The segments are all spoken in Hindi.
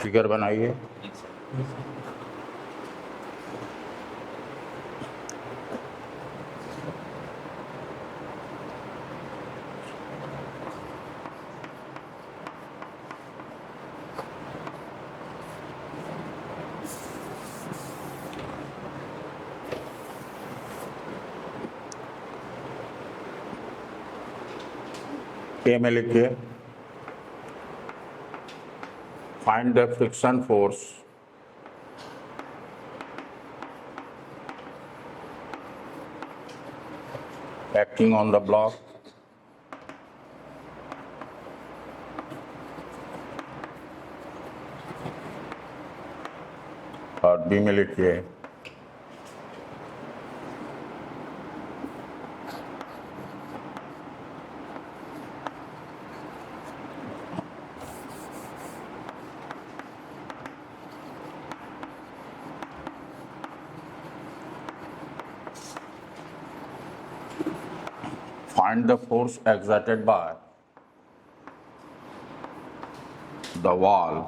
फिगर बनाइए। ए में लिखिए find the friction force acting on the block और बी में लिखिए find the force exerted by the wall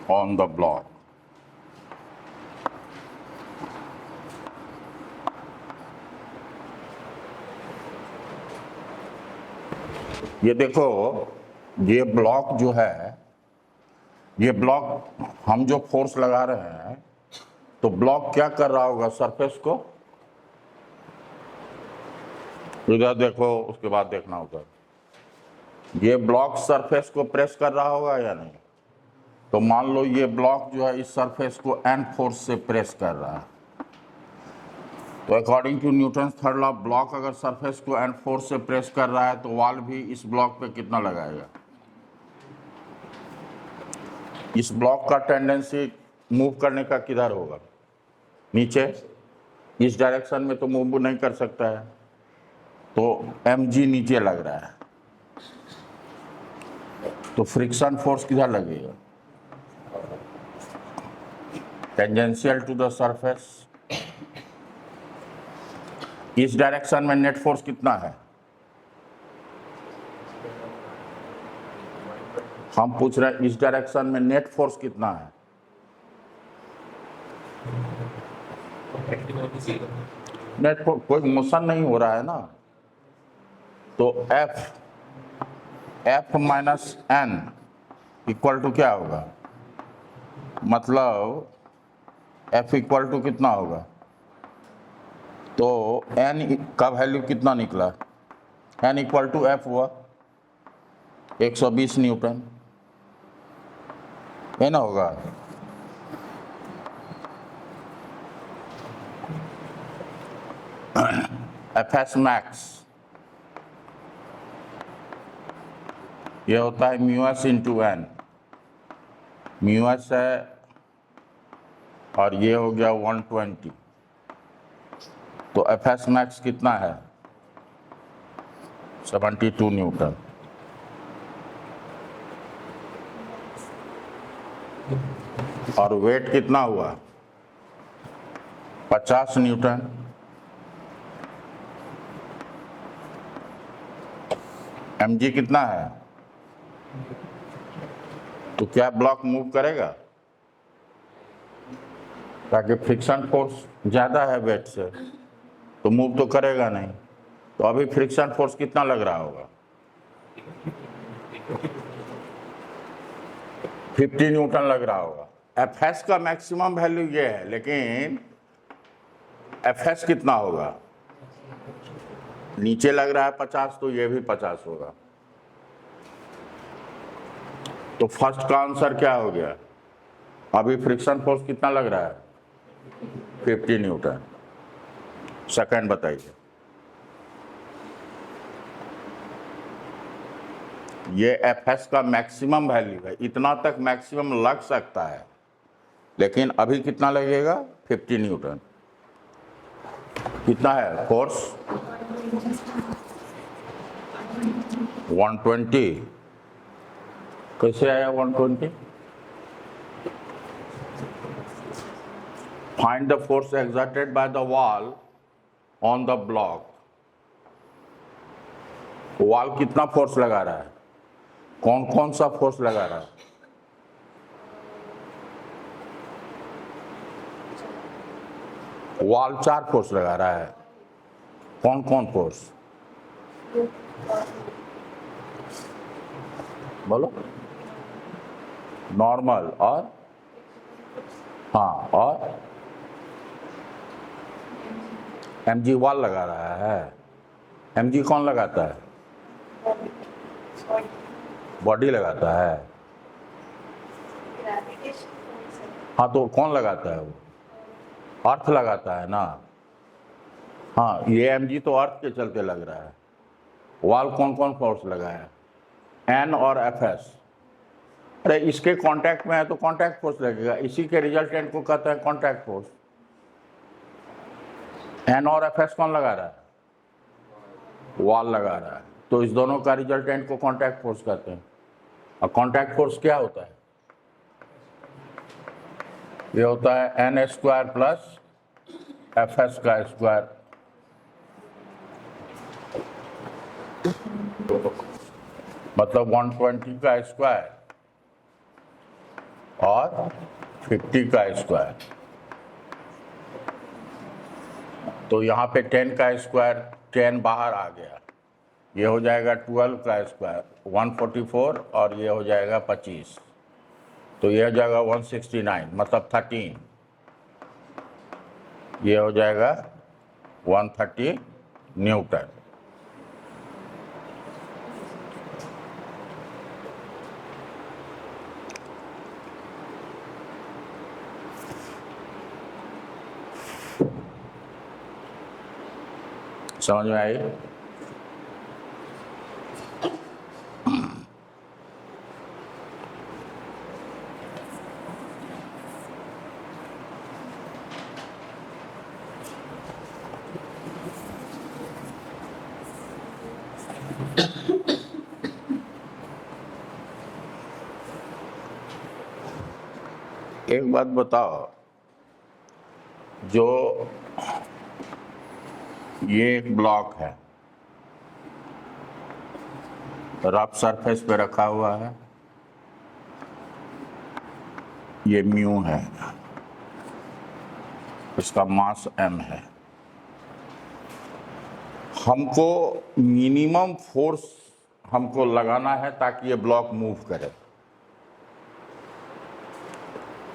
on the block. ये देखो, ये ब्लॉक जो है, ये ब्लॉक हम जो फोर्स लगा रहे हैं, तो ब्लॉक क्या कर रहा होगा सरफेस को? इधर देखो, उसके बाद देखना उधर। ये ब्लॉक सरफेस को प्रेस कर रहा होगा या नहीं? तो मान लो ये ब्लॉक जो है इस सरफेस को एन फोर्स से प्रेस कर रहा है, तो according to Newton third law, block अगर सरफेस को एन फोर्स से प्रेस कर रहा है तो वॉल भी इस ब्लॉक पे कितना लगाएगा? इस ब्लॉक का टेंडेंसी मूव करने का किधर होगा? नीचे। इस डायरेक्शन में तो मूव नहीं कर सकता है, तो mg नीचे लग रहा है, तो फ्रिक्शन फोर्स किधर लगेगा? Tangential to the surface. इस डायरेक्शन में नेट फोर्स कितना है? हम पूछ रहे हैं इस डायरेक्शन में नेट फोर्स कितना है? नेट फोर्स, कोई मोशन नहीं हो रहा है ना, तो F minus N equal to क्या होगा? मतलब F इक्वल टू कितना होगा? तो n का वैल्यू कितना निकला? n इक्वल टू F हुआ 120 न्यूटन, ये ना होगा? Fs मैक्स ये होता है mu S into N. Mu S है और ये हो गया 120, तो Fs मैक्स कितना है? 72 न्यूटन। और वेट कितना हुआ? 50 न्यूटन। mg कितना है? तो क्या ब्लॉक मूव करेगा? ताकि फ्रिक्शन फोर्स ज्यादा है वेट से, तो मूव तो करेगा नहीं। तो अभी फ्रिक्शन फोर्स कितना लग रहा होगा? 50 न्यूटन लग रहा होगा। एफएस का मैक्सिमम वैल्यू ये है, लेकिन एफएस कितना होगा? नीचे लग रहा है 50, तो ये भी 50 होगा। तो फर्स्ट का आंसर क्या हो गया? अभी फ्रिक्शन फोर्स कितना लग रहा है? 50 न्यूटन। सेकंड बताइए। ये एफएस का मैक्सिमम वैल्यू है, इतना तक मैक्सिमम लग सकता है, लेकिन अभी कितना लगेगा? 50 न्यूटन। कितना है फोर्स? 120। कैसे आया 120? Find the force exerted by the wall on the block. Wall कितना फोर्स लगा रहा है? कौन कौन सा फोर्स लगा रहा है? वॉल 4 फोर्स लगा रहा है। कौन कौन फोर्स? बोलो। नॉर्मल और हाँ, और एमजी वॉल लगा रहा है। एमजी कौन लगाता है? बॉडी लगाता है। हाँ, तो कौन लगाता है? वो अर्थ लगाता है ना। हाँ, ये एमजी तो अर्थ के चलते लग रहा है। वॉल कौन कौन फोर्स लगा है? एन और एफएस। अरे इसके कांटेक्ट में है तो कांटेक्ट फोर्स लगेगा, इसी के रिजल्टेंट को कहते हैं कांटेक्ट फोर्स। एन और एफएस कौन लगा रहा है? वॉल लगा रहा है, तो इस दोनों का रिजल्टेंट को कांटेक्ट फोर्स कहते हैं। और कांटेक्ट फोर्स क्या होता है? ये होता है एन स्क्वायर प्लस एफएस का स्क्वायर। मतलब 120 का स्क्वायर और 50 का स्क्वायर। तो यहाँ पे 10 का स्क्वायर, 10 बाहर आ गया, ये हो जाएगा 12 का स्क्वायर 144, और ये हो जाएगा 25, तो ये हो जाएगा 169, मतलब 13। ये हो जाएगा 130 न्यूटन। समझ में आई? एक बात बताओ, जो ये एक ब्लॉक है, रफ सरफेस पे रखा हुआ है, ये म्यू है, इसका मास m है। हमको मिनिमम फोर्स हमको लगाना है ताकि ये ब्लॉक मूव करे।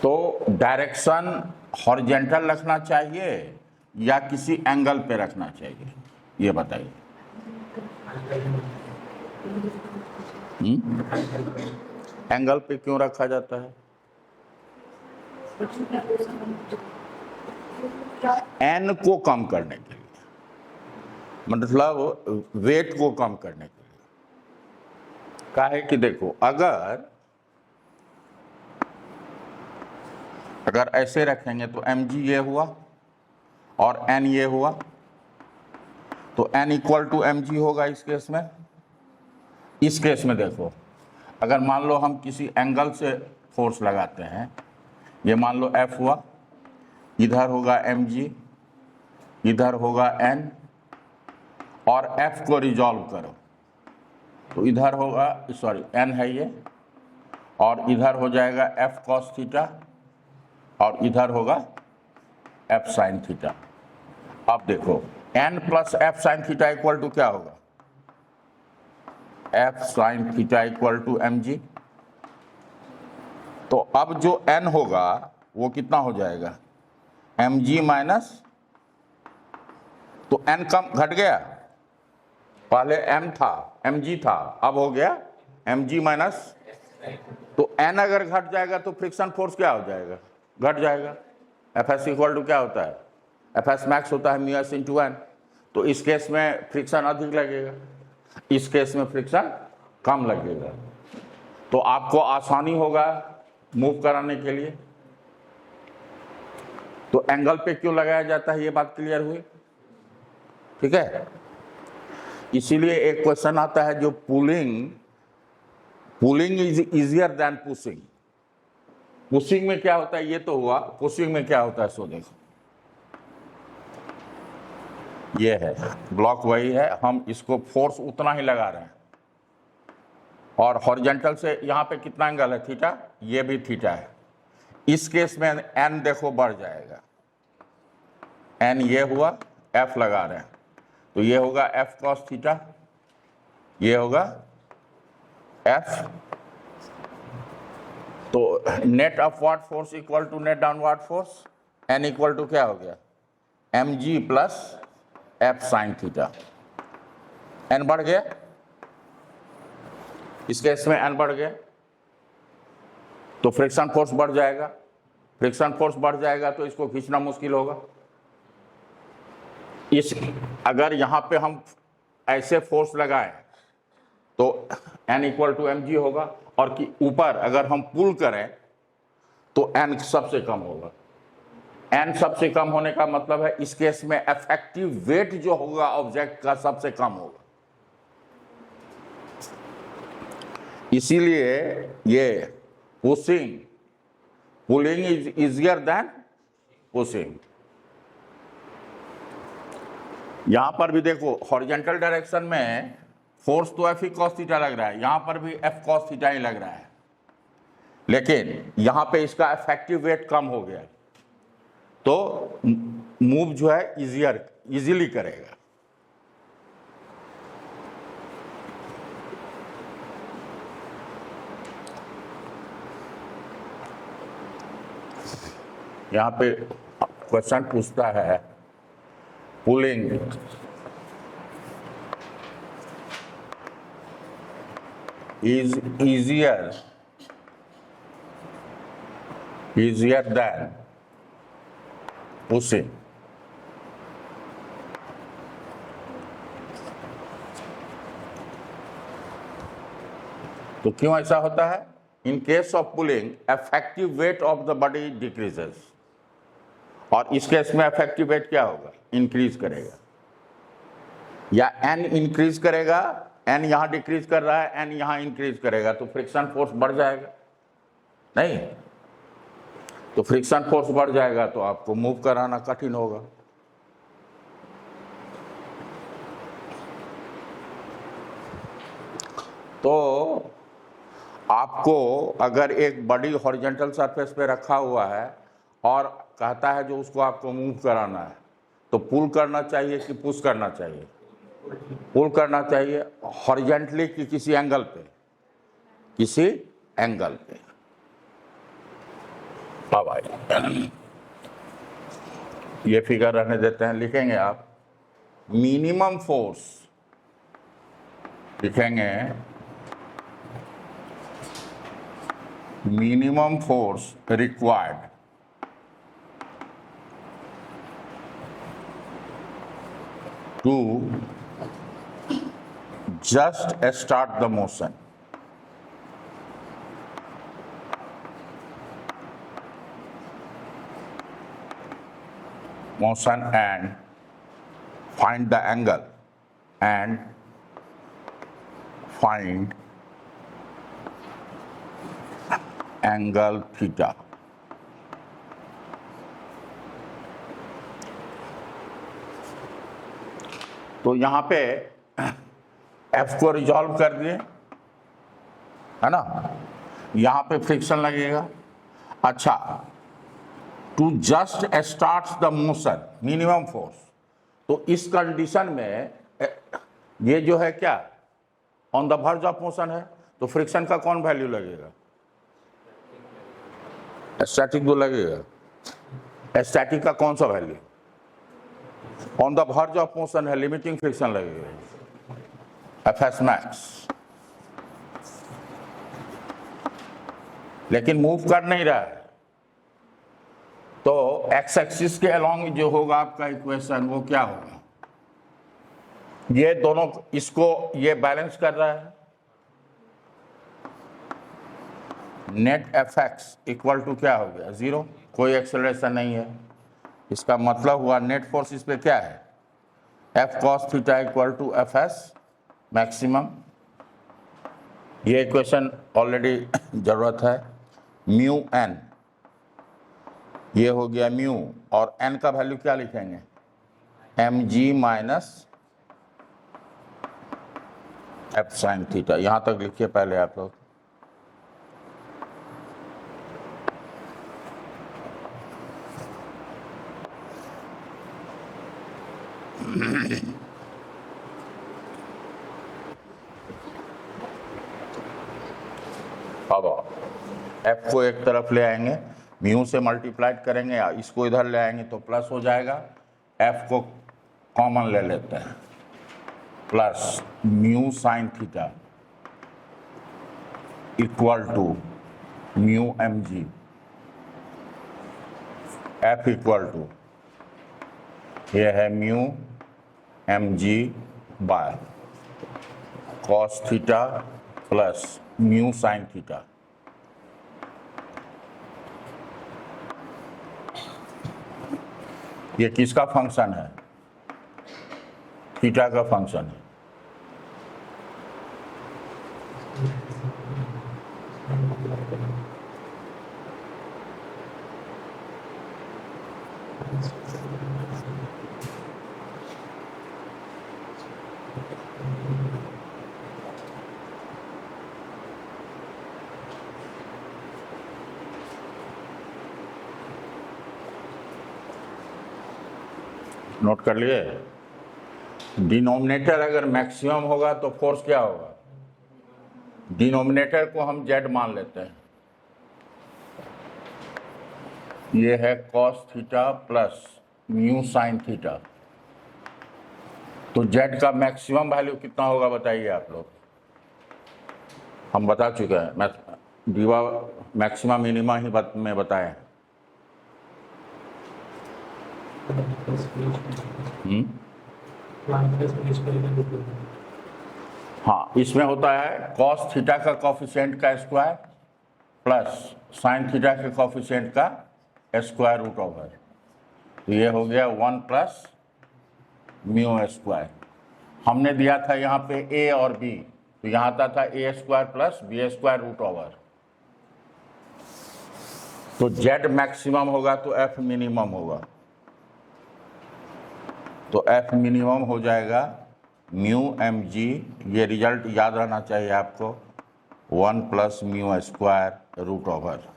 तो डायरेक्शन हॉरिजेंटल रखना चाहिए या किसी एंगल पे रखना चाहिए, ये बताइए। एंगल पे क्यों रखा जाता है? एन को कम करने के लिए, मतलब वेट को कम करने के लिए। काहे कि देखो, अगर ऐसे रखेंगे तो mg ये हुआ और n ये हुआ, तो n इक्वल टू mg होगा इस केस में। इस केस में देखो, अगर मान लो हम किसी एंगल से फोर्स लगाते हैं, ये मान लो F हुआ, इधर होगा mg, इधर होगा n, और F को रिजॉल्व करो तो इधर होगा, सॉरी n है ये, और इधर हो जाएगा F cos थीटा और इधर होगा F sin थीटा। अब देखो n plus F sine theta equal to क्या होगा, F sine theta equal to mg। तो अब जो n होगा वो कितना हो जाएगा, mg माइनस, तो n कम घट गया, पहले m था mg था, अब हो गया mg माइनस, तो n अगर घट जाएगा तो फ्रिक्शन फोर्स क्या हो जाएगा, घट जाएगा। Fs इक्वल टू क्या होता है, Fs मैक्स होता है म्यू इंटू एन। तो इस केस में फ्रिक्शन अधिक लगेगा, इस केस में फ्रिक्शन कम लगेगा, तो आपको आसानी होगा मूव कराने के लिए। तो एंगल पे क्यों लगाया जाता है, ये बात क्लियर हुई, ठीक है। इसीलिए एक क्वेश्चन आता है जो pulling is easier than pushing. Pushing में क्या होता है ये तो हुआ, पुशिंग में क्या होता है सो देखो, ये है ब्लॉक वही है, हम इसको फोर्स उतना ही लगा रहे हैं, और हॉरिजॉन्टल से यहाँ पे कितना एंगल है, थीटा, ये भी थीटा है। इस केस में एन देखो बढ़ जाएगा, एन ये हुआ, एफ लगा रहे हैं, तो ये होगा एफ कॉस थीटा, ये होगा एफ। तो net upward force equal to net downward force, N equal to क्या हो गया, M G plus F sine theta. N बढ़ गया, इस केस में एन बढ़ गया, तो फ्रिक्शन फोर्स बढ़ जाएगा, फ्रिक्शन फोर्स बढ़ जाएगा तो इसको खींचना मुश्किल होगा। इस अगर यहां पे हम ऐसे फोर्स लगाएं तो N equal to M G होगा, और कि ऊपर अगर हम पुल करें तो एन सबसे कम होगा। एन सबसे कम होने का मतलब है इस केस में इफेक्टिव वेट जो होगा ऑब्जेक्ट का सबसे कम होगा, इसीलिए ये pulling is easier than pushing. यहां पर भी देखो हॉरिजॉन्टल डायरेक्शन में फोर्स तो एफ ही कॉस थीटा लग रहा है, यहां पर भी एफ कॉस थीटा ही लग रहा है, लेकिन यहां पे इसका इफेक्टिव वेट कम हो गया, तो मूव जो है इजीली करेगा। यहां पे क्वेश्चन पूछता है pulling is easier than pushing। तो क्यों ऐसा होता है, in case of pulling effective weight of the body decreases, और इस केस में इफेक्टिव वेट क्या होगा, इंक्रीज करेगा, या एन इंक्रीज करेगा, एन यहां डिक्रीज कर रहा है, एन यहां इंक्रीज करेगा, तो फ्रिक्शन फोर्स बढ़ जाएगा, नहीं, तो फ्रिक्शन फोर्स बढ़ जाएगा तो आपको मूव कराना कठिन होगा। तो आपको अगर एक बड़ी हॉरिजॉन्टल सरफेस पे रखा हुआ है और कहता है जो उसको आपको मूव कराना है, तो पुल करना चाहिए कि पुश करना चाहिए, पुल करना चाहिए हॉरिजॉन्टली कि किसी एंगल पे, किसी एंगल पे। अब आइए ये फिगर रहने देते हैं, लिखेंगे आप मिनिमम फोर्स, लिखेंगे minimum force required to just start the motion। And find the angle and find angle theta। तो यहां पे एफ को रिजॉल्व कर दिए, है ना, यहां पे फ्रिक्शन लगेगा। अच्छा, to just start the motion minimum force, तो इस कंडीशन में ये जो है क्या on the verge of motion है, तो फ्रिक्शन का कौन वैल्यू लगेगा? स्टैटिक तो लगेगा। स्टैटिक का कौन सा value? On the verge of motion है, लिमिटिंग फ्रिक्शन लगेगा एफएस मैक्स। लेकिन मूव कर नहीं रहा है, तो एक्स एक्सिस के अलोंग जो होगा आपका इक्वेशन वो क्या होगा? ये दोनों इसको ये बैलेंस कर रहा है, net F X equal to क्या हो गया? 0, कोई एक्सेलरेशन नहीं है। इसका मतलब हुआ नेट फोर्स इस पे क्या है? F cos theta equal to F S maximum. ये इक्वेशन ऑलरेडी जरूरत है। म्यू एन, ये हो गया म्यू, और एन का वैल्यू क्या लिखेंगे? M G minus F sine theta. यहां तक लिखिए पहले आप लोग। अब एफ को एक तरफ ले आएंगे, म्यू से मल्टीप्लाइड करेंगे, या इसको इधर ले आएंगे तो प्लस हो जाएगा। एफ को कॉमन ले लेते हैं, plus mu sine theta equal to mu M G. F equal to ये है mu M G by cos theta plus mu sine theta. ये किसका फंक्शन है? थीटा का फंक्शन है। नोट कर लिए? डिनोमिनेटर अगर मैक्सिमम होगा तो फोर्स क्या होगा? डिनोमिनेटर को हम जेड मान लेते हैं। ये है cos theta plus mu sine theta. तो जेड का मैक्सिमम वैल्यू कितना होगा बताइए आप लोग? हम बता चुके हैं, डीवा मैक्सिमम मिनिमा ही में बताए। हाँ, इसमें होता है कॉस थीटा का कॉफिशिएंट का स्क्वायर प्लस साइन थीटा के कॉफिशिएंट का स्क्वायर रूट ओवर। तो ये हो गया 1 प्लस म्यू स्क्वायर। हमने दिया था यहाँ पे ए और बी, तो यहाँ आता था A square plus B square root over. तो जेड मैक्सिमम होगा तो एफ मिनिमम होगा। तो एफ मिनिमम हो जाएगा म्यू एम जी। ये रिजल्ट याद रहना चाहिए आपको, 1 plus mu square root over.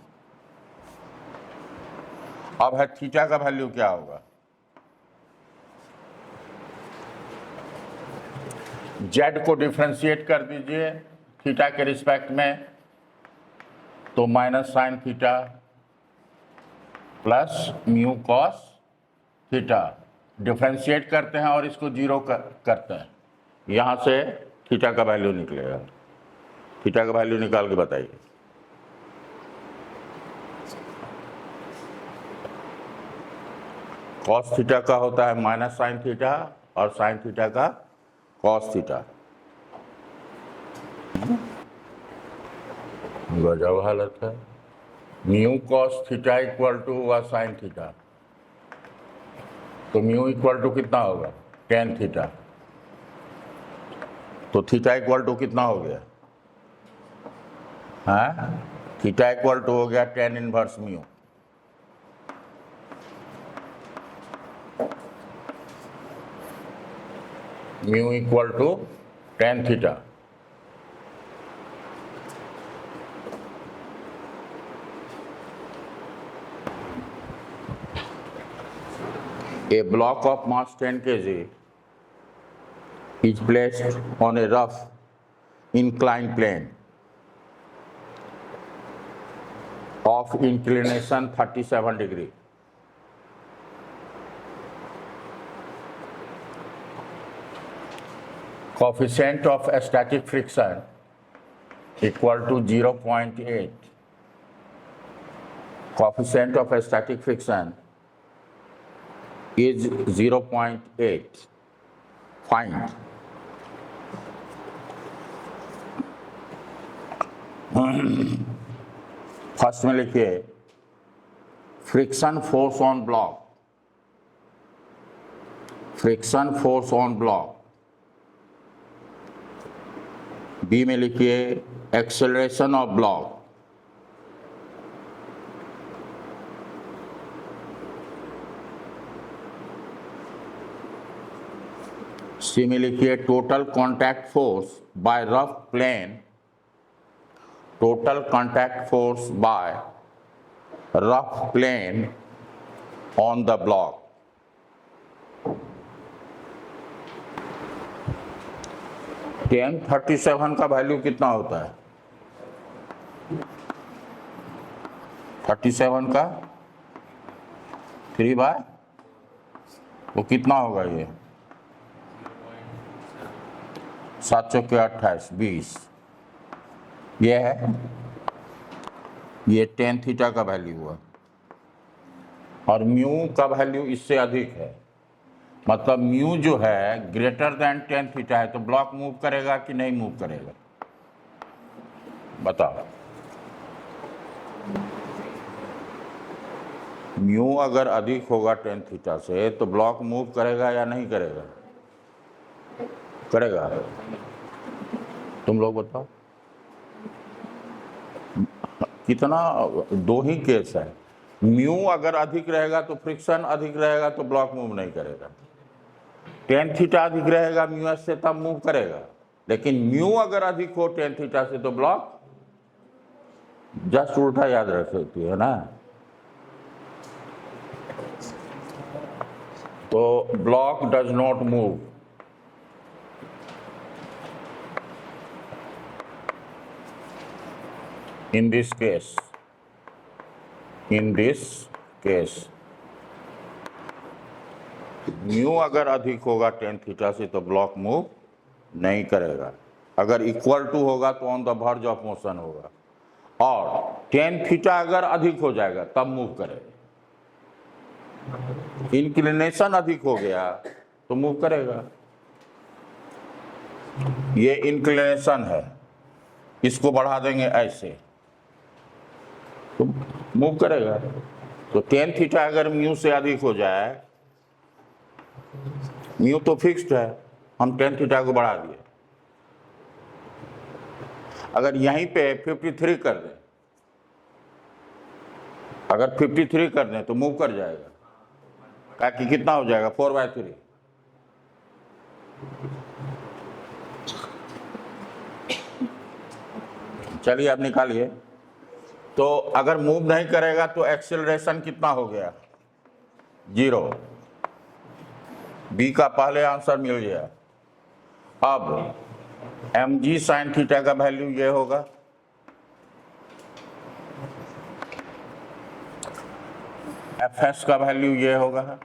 अब है थीटा का वैल्यू क्या होगा? जेड को डिफ्रेंशिएट कर दीजिए थीटा के रिस्पेक्ट में, तो minus sine theta plus mu cos theta. Differentiate करते हैं और इसको 0 करते हैं, यहाँ से थीटा का वैल्यू निकलेगा। थीटा का वैल्यू निकाल के बताइए। कॉस थीटा का होता है माइनस साइन थीटा और साइन थीटा का कॉस थीटा। गजब हालत है। Mu cos theta equal to हुआ साइन थीटा, तो म्यू इक्वल टू कितना होगा? Tan theta. तो थीटा इक्वल टू कितना हो गया? हाँ, थीटा इक्वल टू हो गया tan inverse mu. Mu equal to tan theta. A block of mass 10 kg is placed on a rough inclined plane of inclination 37 degree. Coefficient of static friction equal to 0.8. Coefficient of static friction is 0.8. Find. First में लिखिए friction force on block, friction force on block. B में लिखिए एक्सेलरेशन ऑफ ब्लॉक, सी में लिखिए total contact force by rough plane, total contact force by rough plane on the block. tan 37 का वैल्यू कितना होता है? 37 का 3 बाय वो कितना होगा? ये 7 चौके 28 20 ये है, ये tan थीटा का वैल्यू हुआ और म्यू का वैल्यू इससे अधिक है, मतलब म्यू जो है ग्रेटर देन tan थीटा है, तो ब्लॉक मूव करेगा कि नहीं मूव करेगा? बताओ। म्यू अगर अधिक होगा tan थीटा से तो ब्लॉक मूव करेगा या नहीं करेगा? करेगा। तुम लोग बताओ। कितना, दो ही केस है। म्यू अगर अधिक रहेगा तो फ्रिक्शन अधिक रहेगा तो ब्लॉक मूव नहीं करेगा। tan थीटा अधिक रहेगा म्यू एस से तब मूव करेगा, लेकिन म्यू अगर अधिक हो tan थीटा से तो ब्लॉक जस्ट उल्टा याद रख सकती है ना। तो block does not move. In this case, mu अगर अधिक होगा tan थीटा से तो ब्लॉक मूव नहीं करेगा। अगर इक्वल टू होगा तो on the verge of motion होगा, और tan थीटा अगर अधिक हो जाएगा तब मूव करेगा। इंक्लिनेशन अधिक हो गया तो मूव करेगा। ये इंक्लिनेशन है, इसको बढ़ा देंगे ऐसे तो मूव करेगा। तो tan थीटा अगर म्यू से अधिक हो जाए, म्यू तो फिक्स्ड है, हम tan थीटा को बढ़ा दिए। अगर यहीं पे 53 कर दें, अगर 53 कर दें तो मूव कर जाएगा, ताकि कितना हो जाएगा 4/3। चलिए आप निकालिए। तो अगर मूव नहीं करेगा तो एक्सेलरेशन कितना हो गया? 0। बी का पहले आंसर मिल गया। अब mg साइन थीटा का वैल्यू ये होगा, fs का वैल्यू ये होगा,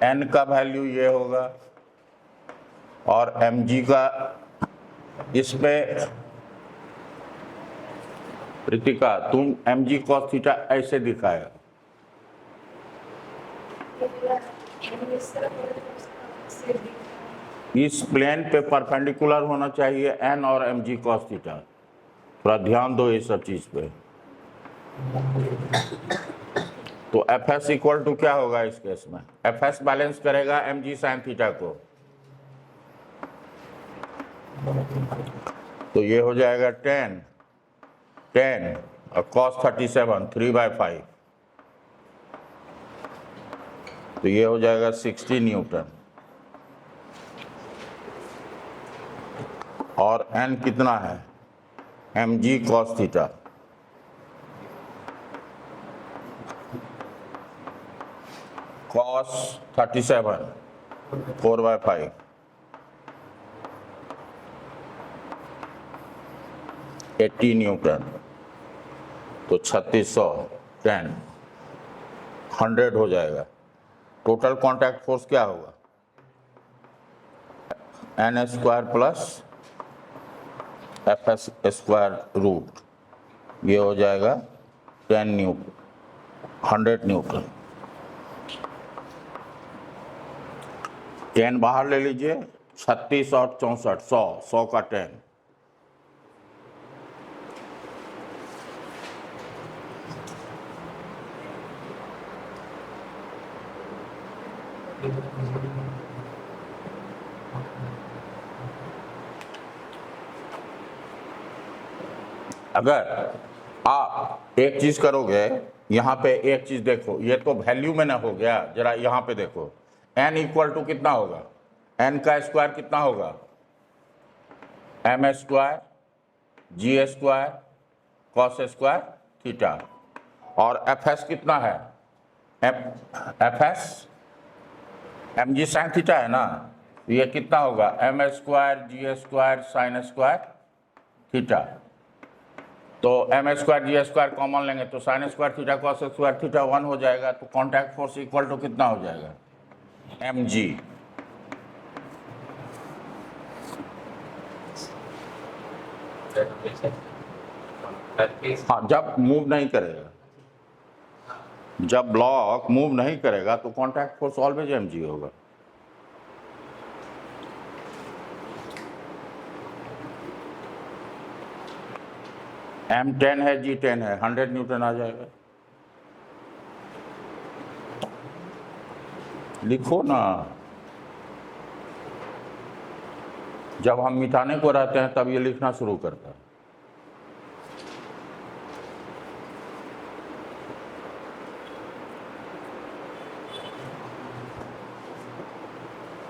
n का वैल्यू ये होगा, और mg का, इस पे रितिका तुम mg cos थीटा ऐसे दिखाएगा। इस प्लेन पे परपेंडिकुलर होना चाहिए n और mg cos थीटा। थोड़ा ध्यान दो ये सब चीज पे। तो fs इक्वल टू क्या होगा इस केस में? fs बैलेंस करेगा mg साइन थीटा को, तो ये हो जाएगा 10 और cos 37 3/5, तो ये हो जाएगा 60 न्यूटन। और n कितना है? mg cos theta. cos 37 4/5 80 Newton, तो 3600 10 100 हो जाएगा। टोटल कॉन्टैक्ट फोर्स क्या होगा? n² प्लस fs² रूट, ये हो जाएगा 10 न्यूटन 100 न्यूटन। 10 बाहर ले लीजिए, 36 और 64 100 का 10, अगर आप एक चीज करोगे, यहां पे एक चीज देखो, ये तो वैल्यू में ना हो गया, जरा यहां पे देखो, n इक्वल टू कितना होगा? n का स्क्वायर कितना होगा? m² g² cos² थीटा, और fs कितना है? fs mg sin थीटा है ना, ये कितना होगा? m² g² sin² theta. तो m² g² कॉमन लेंगे तो sin² थीटा cos² थीटा 1 हो जाएगा। तो कॉन्टैक्ट फोर्स इक्वल टू कितना हो जाएगा? mg। हाँ, जब मूव नहीं करेगा, जब ब्लॉक मूव नहीं करेगा तो कॉन्टैक्ट फोर्स ऑलवेज mg होगा। M10 है, G10 है, 100 न्यूटन आ जाएगा। लिखो ना, जब हम मिटाने को रहते हैं तब ये लिखना शुरू करता है।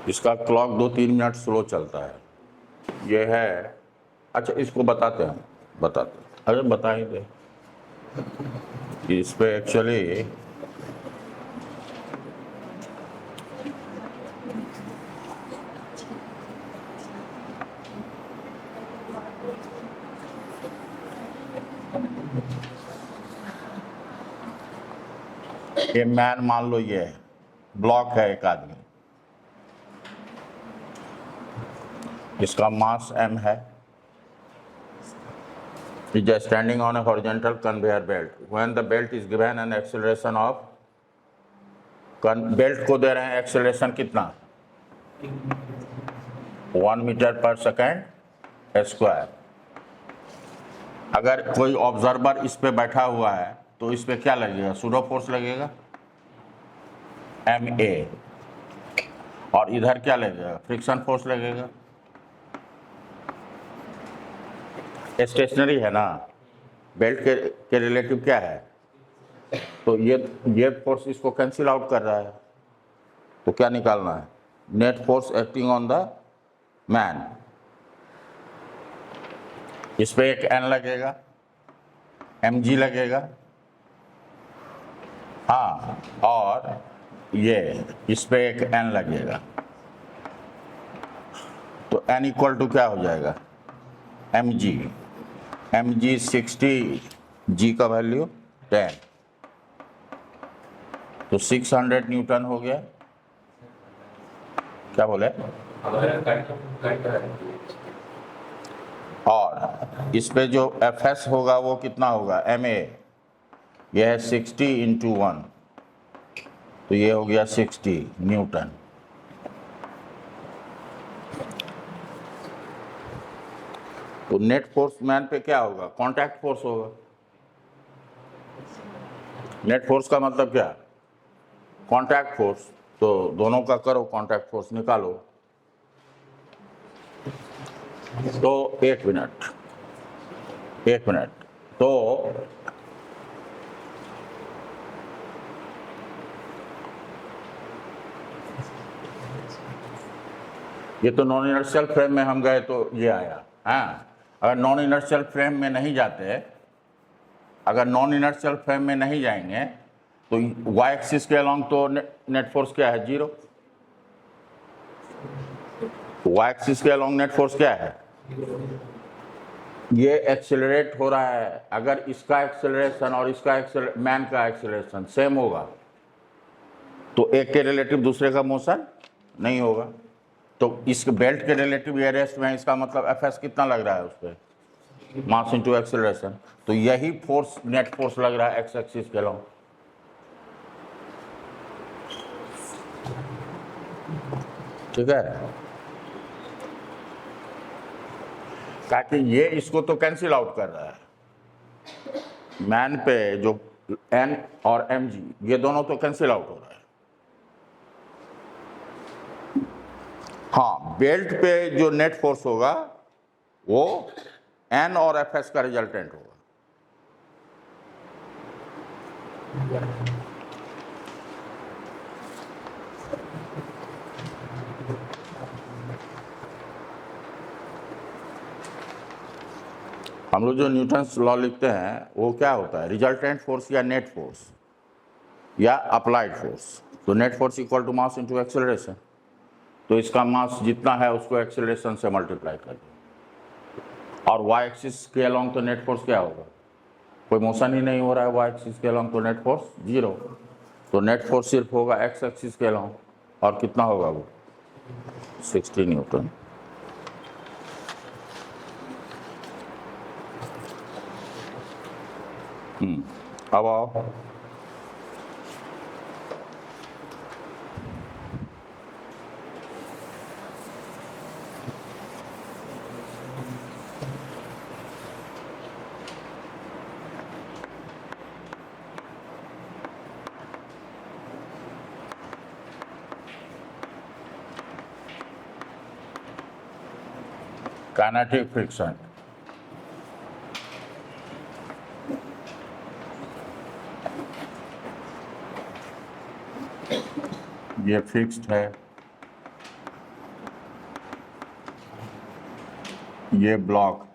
इसका क्लॉक 2-3 मिनट स्लो चलता है। ये है, अच्छा इसको बताते हैं, बताते हैं। अरे बता ही दे, इस पे एक्चुअली ये मैन मान लो, ये ब्लॉक है एक आदमी, इसका मास m है, is standing on a horizontal conveyor belt. When the belt is given an acceleration of, belt को दे रहे हैं एक्सेलरेशन कितना? 1 मीटर पर सेकेंड स्क्वायर। अगर कोई ऑब्जर्वर इस पे बैठा हुआ है तो इस पे क्या लगेगा? सूडो फोर्स लगेगा ma, और इधर क्या लगेगा? फ्रिक्शन फोर्स लगेगा। स्टेशनरी है ना, बेल्ट के रिलेटिव क्या है? तो ये फोर्स इसको कैंसिल आउट कर रहा है, तो क्या निकालना है? Net force acting on the man. इस पे एक n लगेगा, mg लगेगा, हाँ, और ये इस पे एक n लगेगा, तो n इक्वल टू क्या हो जाएगा? mg 60, g का वैल्यू 10, तो 600 न्यूटन हो गया। क्या बोले? और इस पे जो fs होगा वो कितना होगा? ma, यह है 60 × 1, तो ये हो गया 60 न्यूटन। तो नेट फोर्स मैन पे क्या होगा? कांटेक्ट फोर्स होगा। नेट फोर्स का मतलब क्या? Contact force. तो दोनों का करो, कांटेक्ट फोर्स निकालो। तो एक मिनट, तो ये तो नॉन इनर्शियल फ्रेम में हम गए तो ये आया। हाँ, अगर नॉन इनर्शियल फ्रेम में नहीं जाते, अगर नॉन इनर्शियल फ्रेम में नहीं जाएंगे तो y एक्सिस के अलॉन्ग तो नेट फोर्स क्या है, 0। y एक्सिस के अलॉन्ग नेट फोर्स क्या है, ये एक्सेलरेट हो रहा है। अगर इसका एक्सेलरेशन और इसका मैन का एक्सेलरेशन सेम होगा तो एक के रिलेटिव दूसरे का मोशन नहीं होगा। तो इस बेल्ट के रिलेटिव ये रेस्ट में, इसका मतलब एफएस कितना लग रहा है उस पर, मास इनटू एक्सेलरेशन। तो यही फोर्स नेट फोर्स लग रहा है एक्स एक्सिस के अलॉन्ग। ठीक है, ताकि ये इसको तो कैंसिल आउट कर रहा है, मैन पे जो एन और एम जी ये दोनों तो कैंसिल आउट हो रहा है। हाँ, बेल्ट पे जो नेट फोर्स होगा वो एन और एफ एस का रिजल्टेंट होगा। हम लोग जो न्यूटन्स लॉ लिखते हैं वो क्या होता है, रिजल्टेंट फोर्स या नेट फोर्स या अप्लाइड फोर्स। तो net force equal to mass into acceleration. तो इसका मास जितना है उसको एक्सेलरेशन से मल्टीप्लाई कर दो। और वाई एक्सिस के अलॉन्ग तो नेट फोर्स क्या होगा, कोई मोशन ही नहीं हो रहा है वाई एक्सिस के अलॉन्ग, तो नेट फोर्स 0। तो नेट फोर्स सिर्फ होगा एक्स एक्सिस के अलॉन्ग, और कितना होगा वो 60 न्यूटन। अब आओ, काइनेटिक फ्रिक्शन। ये फिक्स्ड है, ये ब्लॉक,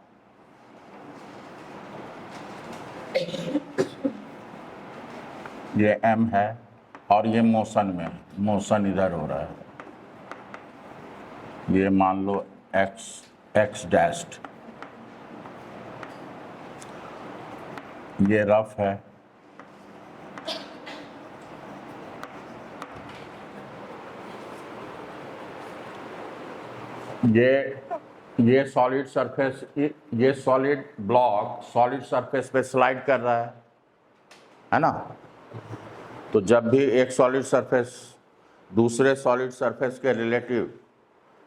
ये एम है, और ये मोशन में, मोशन इधर हो रहा है। ये मान लो एक्स डैश्ड, ये रफ है, ये सॉलिड सरफेस, ये सॉलिड ब्लॉक सॉलिड सरफेस पे स्लाइड कर रहा है ना। तो जब भी एक सॉलिड सरफेस दूसरे सॉलिड सरफेस के रिलेटिव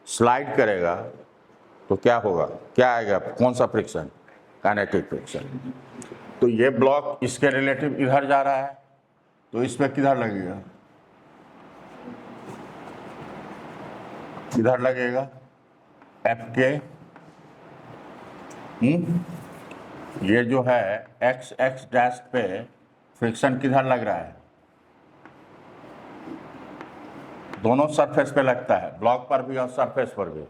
स्लाइड करेगा तो क्या होगा, क्या आएगा, कौन सा फ्रिक्शन, काइनेटिक फ्रिक्शन। तो ये ब्लॉक इसके रिलेटिव इधर जा रहा है तो इस पे किधर लगेगा, इधर लगेगा एफ के। ये जो है एक्स एक्स डैश पे फ्रिक्शन किधर लग रहा है, दोनों सरफेस पे लगता है, ब्लॉक पर भी और सरफेस पर भी।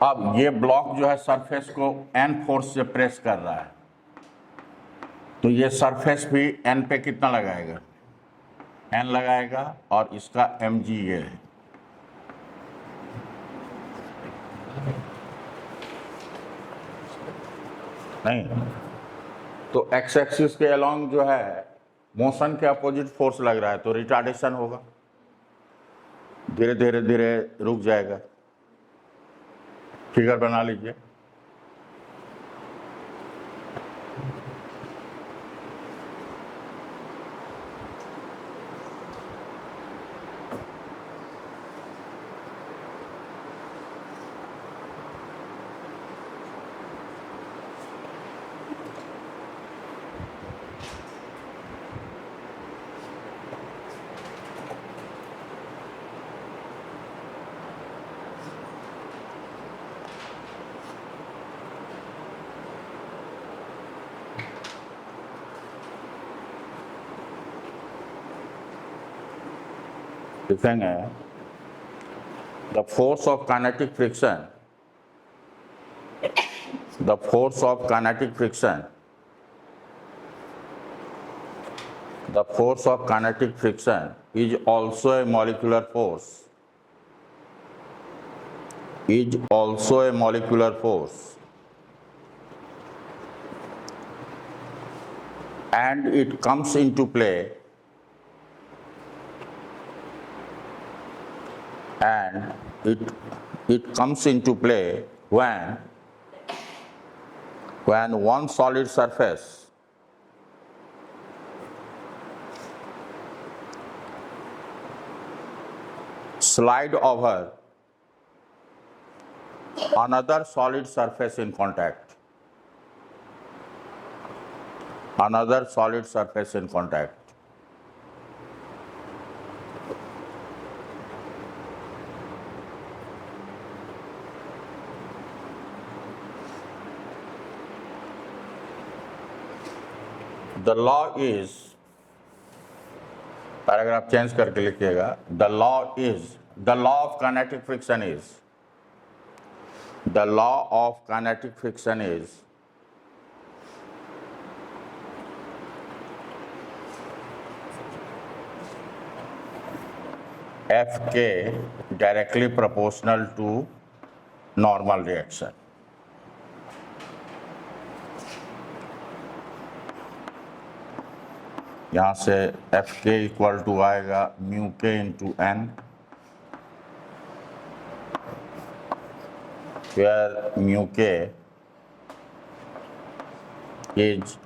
अब ये ब्लॉक जो है सरफेस को एन फोर्स से प्रेस कर रहा है, तो ये सरफेस भी एन पे कितना लगाएगा, एन लगाएगा, और इसका एम जी ये है। नहीं, तो एक्स एक्सिस के अलॉन्ग जो है मोशन के अपोजिट फोर्स लग रहा है, तो रिटार्डेशन होगा, धीरे धीरे धीरे रुक जाएगा। फिगर बना लीजिए। लिखेंगे the force of kinetic friction, the force of kinetic friction The force of kinetic friction is also a molecular force. Is also a molecular force. And it comes into play when one solid surface slide over another solid surface in contact. Another solid surface in contact. The law is, paragraph change करके लिखिएगा, the law of kinetic friction is, the law of kinetic friction is Fk directly proportional to normal reaction. यहाँ से Fk इक्वल टू आएगा mu K into N, where mu k is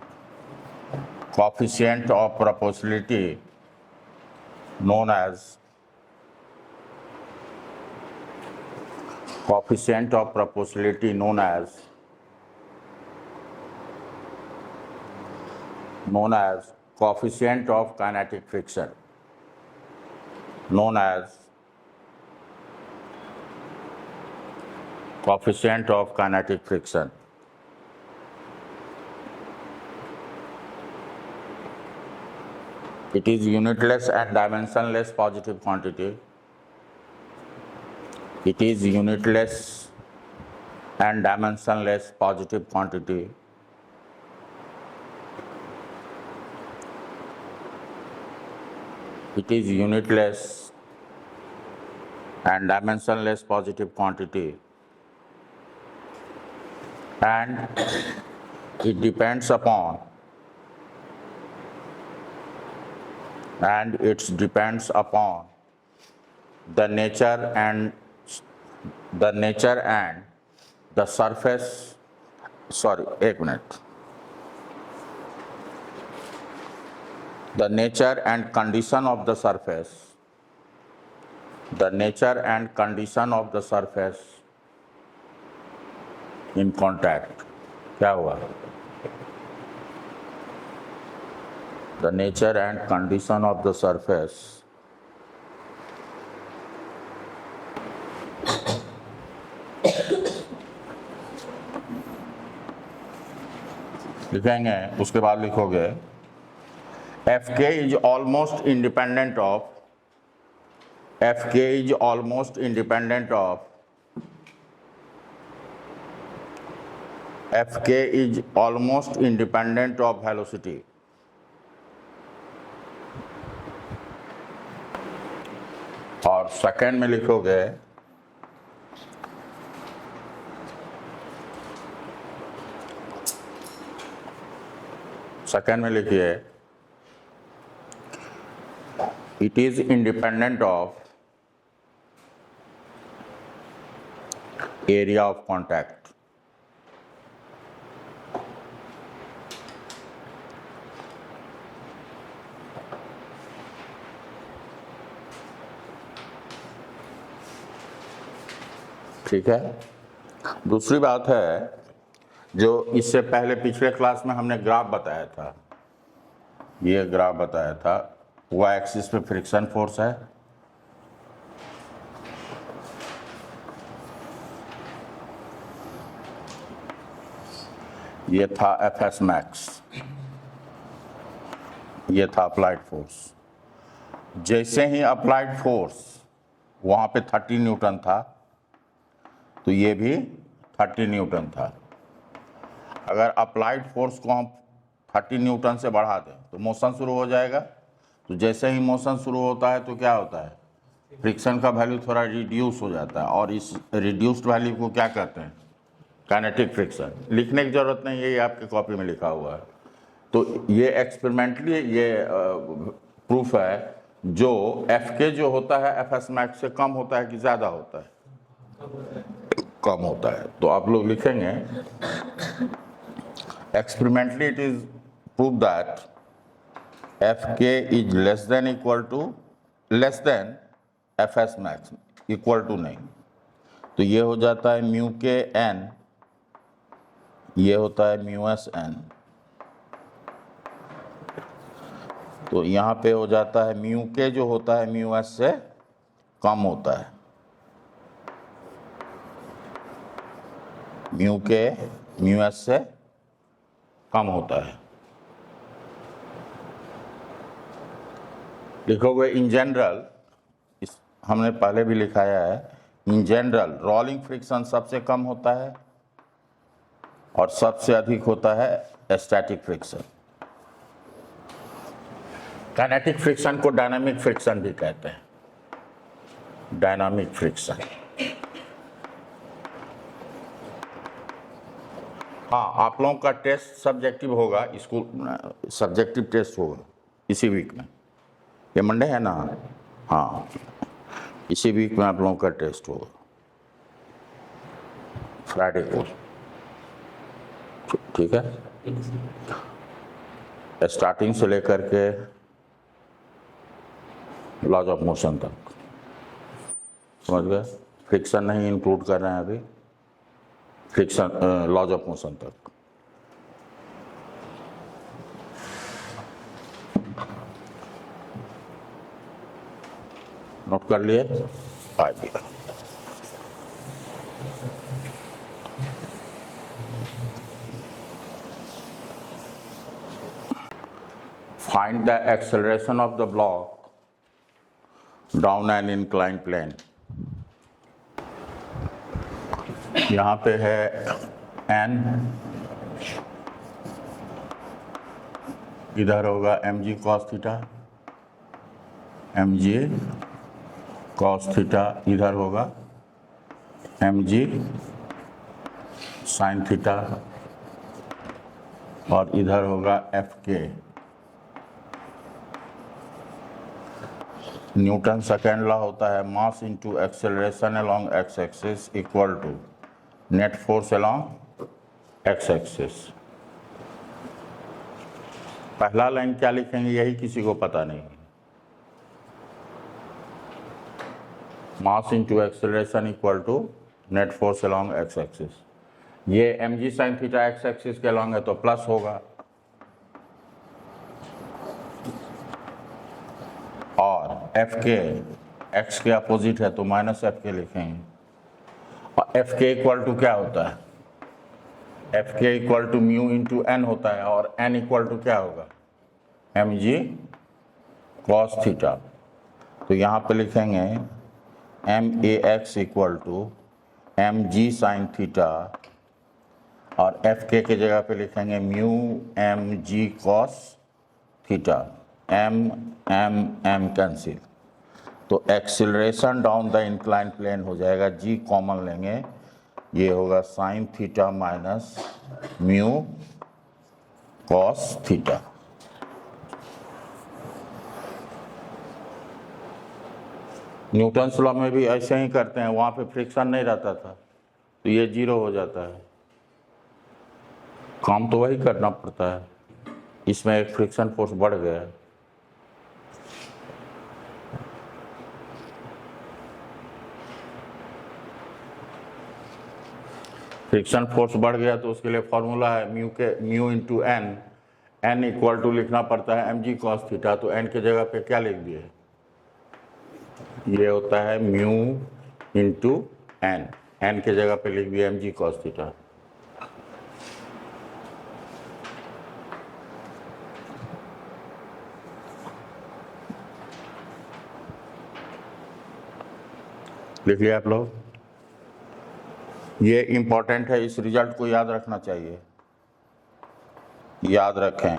coefficient of proportionality known as coefficient of kinetic friction, known as coefficient of kinetic friction. It is unitless and dimensionless positive quantity. It is unitless and dimensionless positive quantity. It is unitless and dimensionless positive quantity, and it depends upon the nature and the surface, the nature and condition of the surface, in contact. क्या हुआ? The nature and condition of the surface लिखेंगे, उसके बाद लिखोगे Fk is almost independent of velocity. और सेकेंड में लिखोगे लिखिए it is independent of area of contact. ठीक है। दूसरी बात है, जो इससे पहले पिछले क्लास में हमने ग्राफ बताया था, ये ग्राफ बताया था, y एक्सिस पे फ्रिक्शन फोर्स है, ये था Fs मैक्स, ये था अप्लाइड फोर्स। जैसे ही अप्लाइड फोर्स वहाँ पे 30 न्यूटन था, तो ये भी 30 न्यूटन था। अगर अप्लाइड फोर्स को हम 30 न्यूटन से बढ़ा दें तो मोशन शुरू हो जाएगा। तो जैसे ही मोशन शुरू होता है तो क्या होता है, फ्रिक्शन का वैल्यू थोड़ा रिड्यूस हो जाता है, और इस रिड्यूस्ड वैल्यू को क्या कहते हैं, काइनेटिक फ्रिक्शन। लिखने की जरूरत नहीं है, ये आपके कॉपी में लिखा हुआ है। तो ये एक्सपेरिमेंटली ये प्रूफ है, जो एफ के जो होता है एफ एस मैक्स से कम होता है कि ज़्यादा होता है, कम होता है। तो आप लोग लिखेंगे experimentally it is prove that F K is less than F S max, equal to नहीं। तो ये हो जाता है म्यू के एन, ये होता है म्यू एस एन। तो यहाँ पे हो जाता है म्यू के जो होता है म्यू एस से कम होता है, म्यू के म्यू एस से कम होता है। लिखोगे इन जनरल, इस हमने पहले भी लिखाया है, इन जनरल रोलिंग फ्रिक्शन सबसे कम होता है और सबसे अधिक होता है स्टैटिक फ्रिक्शन। काइनेटिक फ्रिक्शन को डायनामिक फ्रिक्शन भी कहते हैं, डायनामिक फ्रिक्शन। हाँ, आप लोगों का टेस्ट सब्जेक्टिव होगा, स्कूल सब्जेक्टिव टेस्ट होगा इसी वीक में। ये मंडे है ना? हाँ, इसी वीक में आप लोगों का टेस्ट होगा, फ्राइडे को। ठीक है, स्टार्टिंग से लेकर के लॉज ऑफ मोशन तक, समझ गए? फ्रिक्शन नहीं इंक्लूड कर रहे हैं अभी, फ्रिक्शन लॉज ऑफ मोशन तक। नोट कर लिए? आ गया। Find the acceleration of the block down an inclined plane. यहाँ पे है n, इधर होगा mg cos theta, mg cos theta, इधर होगा mg sin थीटा, और इधर होगा fk। न्यूटन सेकेंड लॉ होता है mass into acceleration along X axis equal to net force along X axis. पहला लाइन क्या लिखेंगे यही किसी को पता नहीं। Mass into acceleration equal to net force along X axis. ये mg sin theta X axis के अलोंग है तो प्लस होगा, और एफ के एक्स के अपोजिट है तो माइनस एफ के लिखेंगे। और एफ के इक्वल टू क्या होता है, F K equal to mu into N होता है, और एन इक्वल टू क्या होगा, एम जी कॉस थीटा। तो यहाँ पे लिखेंगे M A X equal to M G sine theta, और एफ के जगह पे लिखेंगे mu M G cos theta. M M M cancel, तो acceleration down the incline plane हो जाएगा, जी कॉमन लेंगे, ये होगा sine theta minus mu cos theta. Newton's law में भी ऐसे ही करते हैं, वहाँ पे फ्रिक्शन नहीं रहता था तो ये जीरो हो जाता है। काम तो वही करना पड़ता है, इसमें एक फ्रिक्शन फोर्स बढ़ गया है। फ्रिक्शन फोर्स बढ़ गया तो उसके लिए फॉर्मूला है mu into N, N equal to लिखना पड़ता है एम जी कॉस थीटा, तो एन के जगह पे क्या लिख दिए, ये होता है म्यू इंटू एन, एन के जगह पे लिख दिया एम जी कॉस थीटा। लिख लिया आप लोग? ये इंपॉर्टेंट है, इस रिजल्ट को याद रखना चाहिए, याद रखें।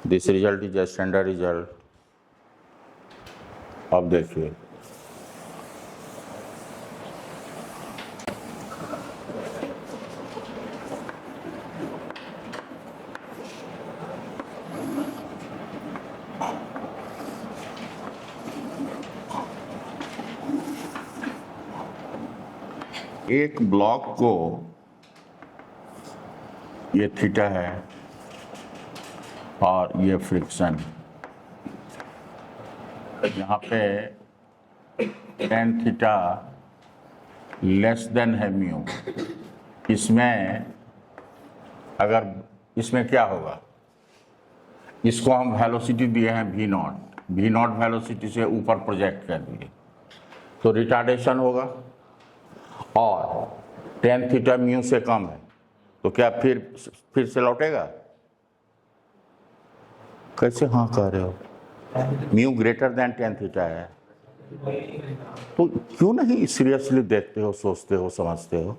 This result is a standard result. अब देखिए एक ब्लॉक को, ये थीटा है और ये फ्रिक्शन, यहाँ पे टेन थीटा लेस देन है म्यू। इसमें अगर इसमें क्या होगा, इसको हम वेलोसिटी दिए हैं v नॉट वेलोसिटी से ऊपर प्रोजेक्ट कर दिए तो रिटार्डेशन होगा, और टेन थीटा म्यू से कम है तो क्या फिर से लौटेगा? कैसे हाँ कह रहे हो? Mu greater than tan theta है तो क्यों नहीं सीरियसली देखते हो, सोचते हो, समझते हो?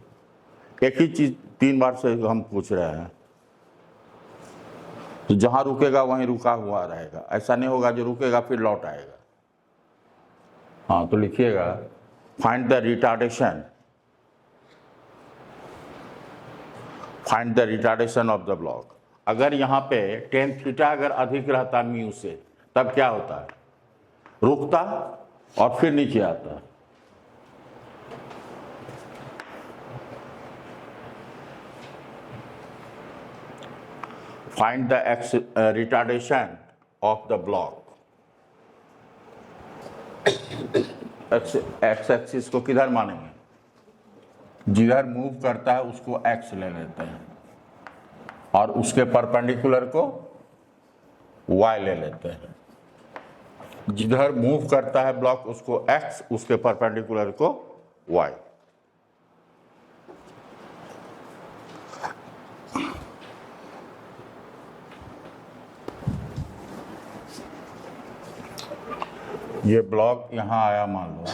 एक ही चीज 3 बार से हम पूछ रहे हैं, तो जहां रुकेगा वहीं रुका हुआ रहेगा, ऐसा नहीं होगा जो रुकेगा फिर लौट आएगा। हाँ तो लिखिएगा find the retardation of the block. अगर यहाँ पे टेन थीटा अगर अधिक रहता म्यू से तब क्या होता है, रुकता और फिर नीचे आता। Find the retardation of the block. X axis को किधर मानेंगे? जिधर मूव करता है उसको एक्स ले लेते हैं और उसके परपेंडिकुलर को वाई ले लेते हैं। जिधर मूव करता है ब्लॉक उसको एक्स, उसके परपेंडिकुलर को वाई। ये ब्लॉक यहां आया मान लो,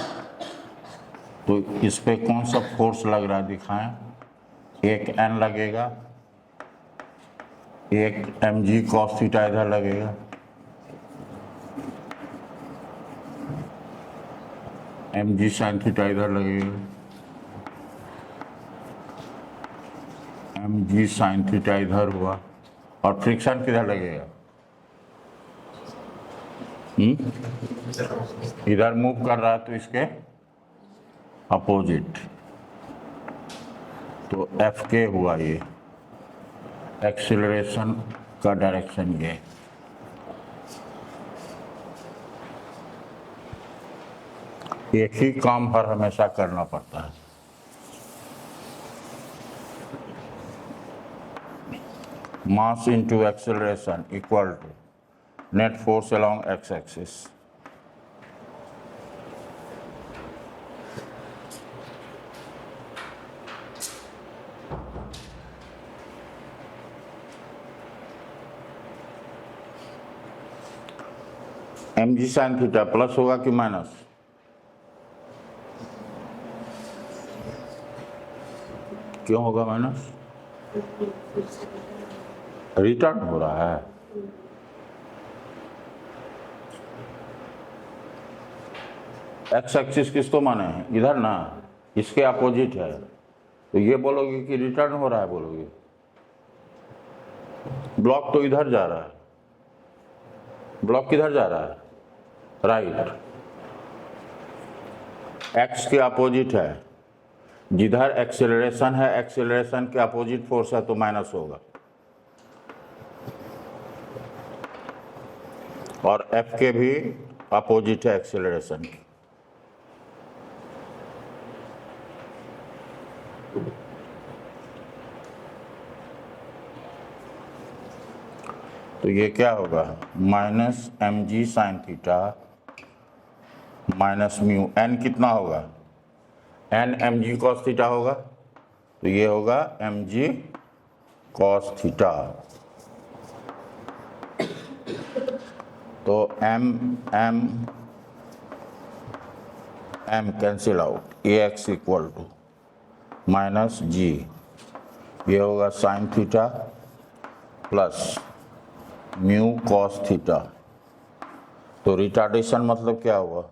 तो इस पे कौन सा फोर्स लग रहा है दिखाएं। एक एन लगेगा, एक mg cos थीटा इधर लगेगा, mg sin थीटा इधर लगेगा, mg sin थीटा इधर हुआ, और फ्रिक्शन किधर लगेगा? इधर मूव कर रहा है तो इसके अपोजिट, तो एफ के हुआ। ये एक्सीलरेशन का डायरेक्शन ये। एक ही काम हर हमेशा करना पड़ता है। Mass into acceleration equal to net force along X axis. mg sin theta plus होगा कि माइनस? क्यों होगा माइनस? रिटर्न हो रहा है। एक्स एक्सिस किसको माने हैं? इधर ना, इसके अपोजिट है, तो ये बोलोगे कि रिटर्न हो रहा है बोलोगे। ब्लॉक तो इधर जा रहा है, ब्लॉक किधर जा रहा है? राइट। एक्स के अपोजिट है, जिधर एक्सेलरेशन है, एक्सेलरेशन के अपोजिट फोर्स है तो माइनस होगा, और एफ के भी अपोजिट है एक्सेलरेशन की। तो ये क्या होगा? Minus mg sin theta minus mu, N कितना होगा? एन mg cos थीटा होगा, तो ये होगा mg cos थीटा। तो m cancel out, ax equal to minus G, ये होगा sine theta plus mu cos theta. तो रिटार्डेशन मतलब क्या हुआ?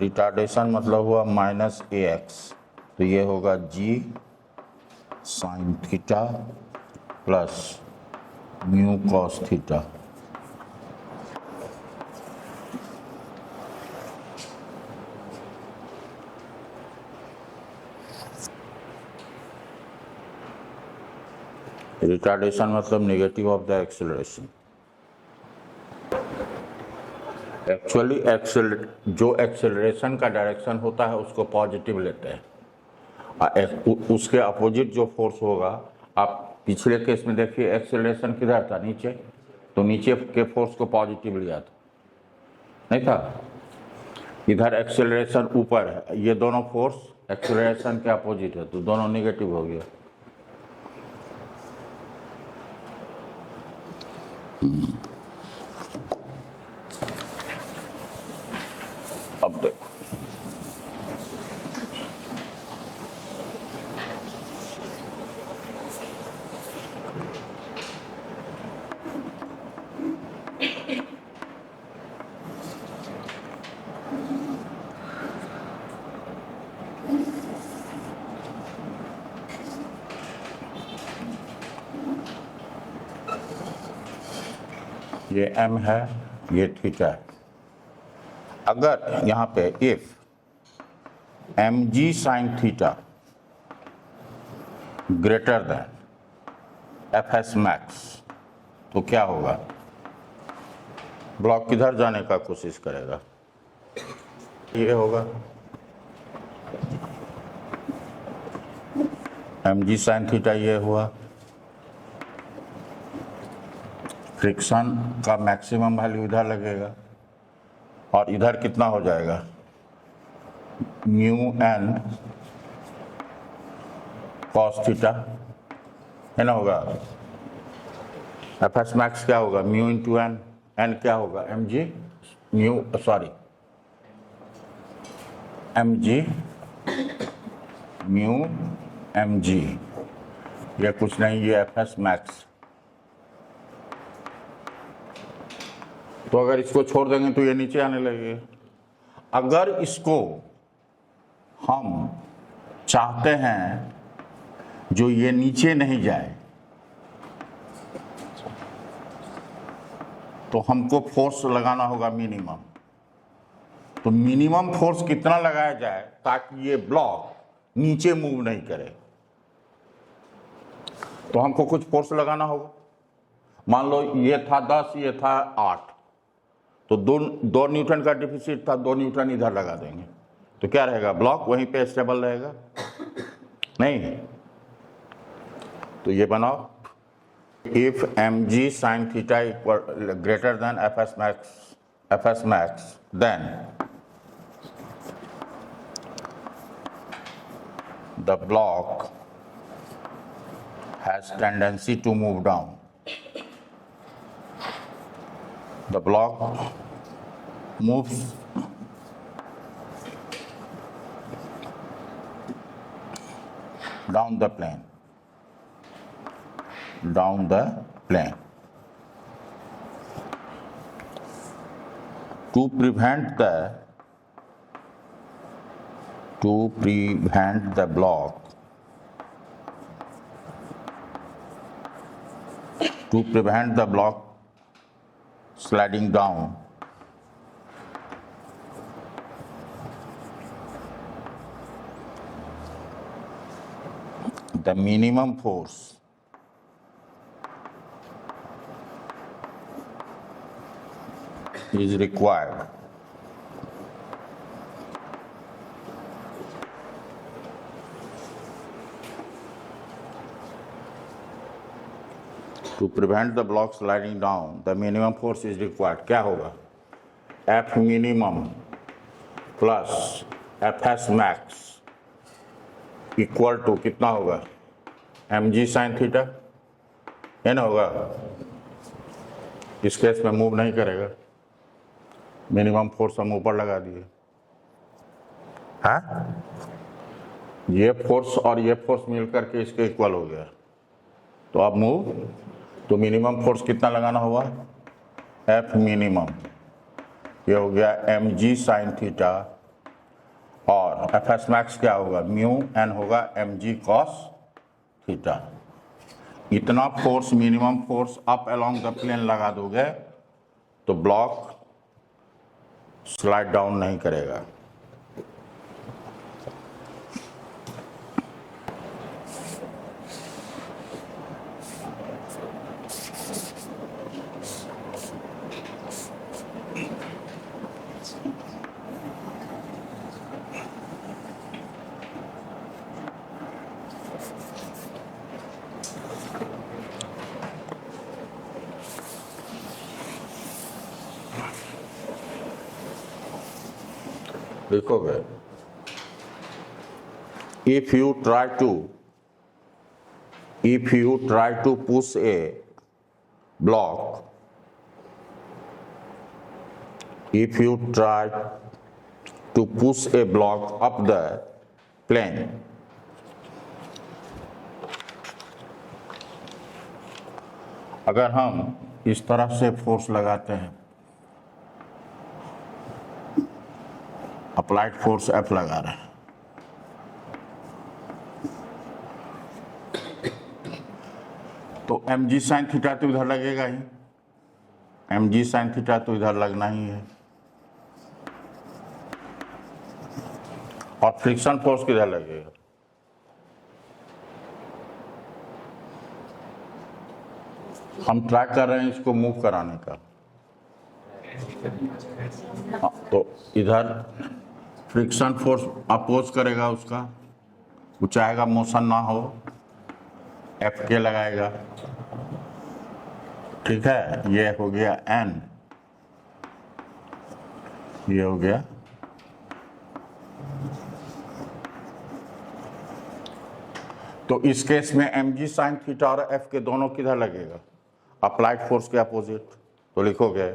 रिटार्डेशन मतलब हुआ माइनस ए एक्स, तो ये होगा G sine theta plus mu cos theta. Retardation मतलब negative of the acceleration. Actually जो एक्सेलरेशन का डायरेक्शन होता है उसको पॉजिटिव लेते हैं, उसके अपोजिट जो फोर्स होगा, आप पिछले केस में देखिए एक्सेलरेशन किधर था? नीचे, तो नीचे के फोर्स को पॉजिटिव लिया था, नहीं था? इधर एक्सेलरेशन ऊपर है, ये दोनों फोर्स एक्सेलरेशन के अपोजिट है, तो दोनों नेगेटिव हो गया। अब देखो, ये m है, ये थीटा है। अगर यहाँ पे if M G sine theta greater than F S max, तो क्या होगा? ब्लॉक किधर जाने का कोशिश करेगा? ये होगा एम जी साइन थीटा, ये हुआ। फ्रिक्शन का मैक्सिमम वैल्यू इधर लगेगा और इधर कितना हो जाएगा? म्यू एन कॉस थीटा, है ना? होगा एफ एस मैक्स क्या होगा? म्यू इंटू एन, एन क्या होगा? M G mu, sorry M G mu M G, ये कुछ नहीं, ये एफ एस मैक्स। तो अगर इसको छोड़ देंगे तो ये नीचे आने लगेगा। अगर इसको हम चाहते हैं जो ये नीचे नहीं जाए, तो हमको फोर्स लगाना होगा मिनिमम। तो मिनिमम फोर्स कितना लगाया जाए ताकि ये ब्लॉक नीचे मूव नहीं करे? तो हमको कुछ फोर्स लगाना होगा। मान लो ये था 10, ये था 8, तो दो न्यूटन का डिफिसिट था, 2 न्यूटन इधर लगा देंगे, तो क्या रहेगा? ब्लॉक वहीं पे स्टेबल रहेगा, नहीं? तो ये बनाओ, if M G sine theta equal greater than F S max, then the block has tendency to move down. The block moves down the plane. To prevent the block sliding down, the minimum force is required to prevent the block sliding down. The minimum force is required. क्या होगा? F minimum plus Fs max equal to कितना होगा? mg sin थीटा, है ना? होगा। इस केस में मूव नहीं करेगा, मिनिमम फोर्स हम ऊपर लगा दिए। है, ये फोर्स और ये फोर्स मिलकर के इसके इक्वल हो गया। तो अब मूव, तो मिनिमम फोर्स कितना लगाना होगा, एफ मिनिमम, ये हो गया mg साइन थीटा, और एफ एस मैक्स क्या होगा, म्यू एन होगा mg कॉस थीटा। इतना force, minimum force up along the plane लगा दोगे तो ब्लॉक स्लाइड डाउन नहीं करेगा। लिखोगे, if you try to push a block, if you try to push a block up the plane, अगर हम इस तरह से फोर्स लगाते हैं, अप्लाइड फोर्स F लगा रहे हैं, तो mg साइन थीटा तो इधर लगेगा ही, mg साइन थीटा तो इधर लगना ही है, और फ्रिक्शन फोर्स किधर लगेगा, हम ट्राई कर रहे हैं इसको मूव कराने का। तो इधर फ्रिक्शन फोर्स अपोज करेगा उसका, वो चाहेगा मोशन ना हो, एफ के लगाएगा, ठीक है। ये हो गया एन, ये हो गया, तो इस केस में mg साइन थीटा और एफ के दोनों किधर लगेगा, अप्लाइड फोर्स के अपोजिट। तो लिखोगे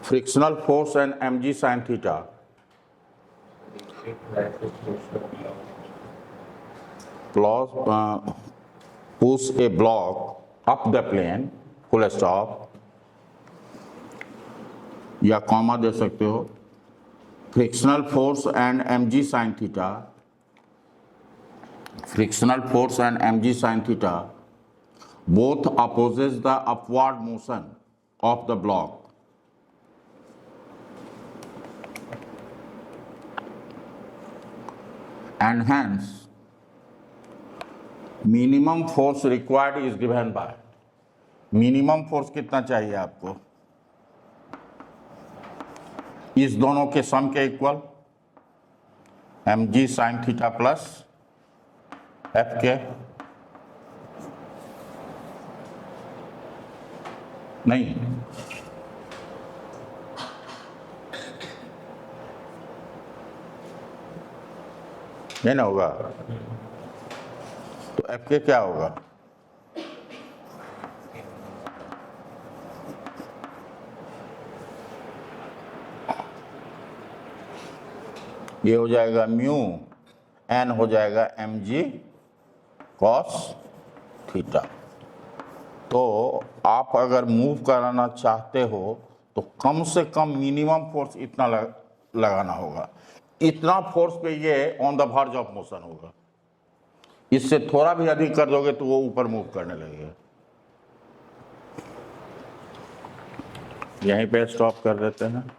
frictional force and mg sin theta plus push a block up the plane, full stop, या कॉमा दे सकते हो, frictional force and mg sin theta, frictional force and mg sin theta both opposes the upward motion of the block, and hence minimum force required is given by, minimum force कितना चाहिए आपको, इस दोनों के सम के equal, mg sin theta plus F के, नहीं, ये ना होगा, तो एफ के क्या होगा, ये हो जाएगा म्यू, एन हो जाएगा mg कॉस थीटा। तो आप अगर मूव कराना चाहते हो तो कम से कम मिनिमम फोर्स इतना लगाना होगा, इतना फोर्स पे ये on the verge of motion होगा, इससे थोड़ा भी अधिक कर दोगे तो वो ऊपर मूव करने लगेगा। यहीं पे स्टॉप कर देते हैं।